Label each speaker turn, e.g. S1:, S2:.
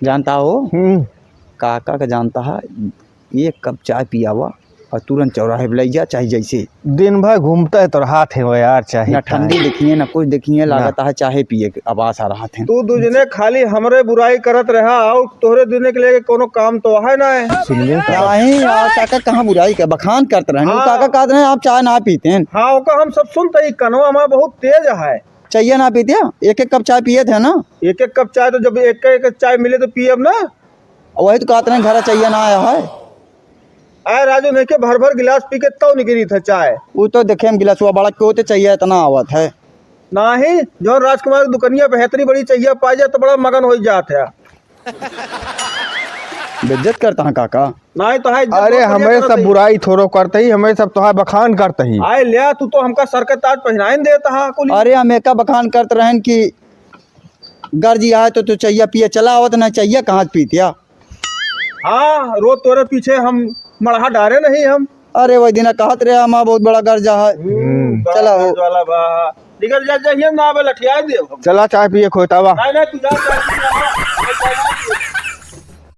S1: जानता हो काका का जानता है, एक कप चाय पियावा और तुरंत चौराहे पे ले जा, चाहे जैसे
S2: दिन भर घूमता है तो हाथ है वो यार, चाहे
S1: ना ठंडी देखिए ना कुछ देखिए, लागत है चाहे पिए के आवाज आ रहा थे।
S2: तू दूजने खाली हमरे बुराई करत रहा और तोहरे दुनिया के लिए कोनो काम तो है ना।
S1: नहीं यार काका कहाँ बुराई का बखान करते रहे।
S2: हाँ।
S1: काका कहते रहे आप चाय ना पीते हैं।
S2: हाँ ओका हम सब सुनते ही, कनवा हमारा बहुत तेज है।
S1: चाहिए ना पीते, एक एक कप चाय पिए थे ना।
S2: एक एक कप चाय तो जब एक एक चाय मिले तो पिए ना।
S1: वही तो कहते रहे घर चाहिए ना आया है।
S2: आए राजू नहीं के भर भर गिलास पी के तो निकली था चाय।
S1: वो तो देखे हम गिलास हुआ बड़ा क्यों तो चाहिए इतना आवत है
S2: नहीं जो राजकुमार की दुकनिया पे इतनी बड़ी चाहिए पाई जाए तो बड़ा मगन हो जात है।
S1: बेइज्जत करता है काका।
S2: नहीं तो है।
S3: अरे हमें सब बुराई थोड़ो करते ही, हमें सब तोहार बखान करते ही।
S2: आए लिया तू तो हमका सर के ताज पहनाइन देता है कुल।
S1: अरे हम एक बखान करते रहे कि गर्जी आए तो चाहिए पिए, चला आवत ना चाहिए कहाँ से पीतिया।
S2: हाँ रोज तोरे पीछे हम मढ़ा डारे नहीं हम।
S1: अरे वही दिन कहत रहे हमारा बहुत बड़ा गर्जा है। चला हो
S2: निकल जा, ना लठिया दे।
S3: चला चाय पिए खोतावा।
S2: नहीं तू जा।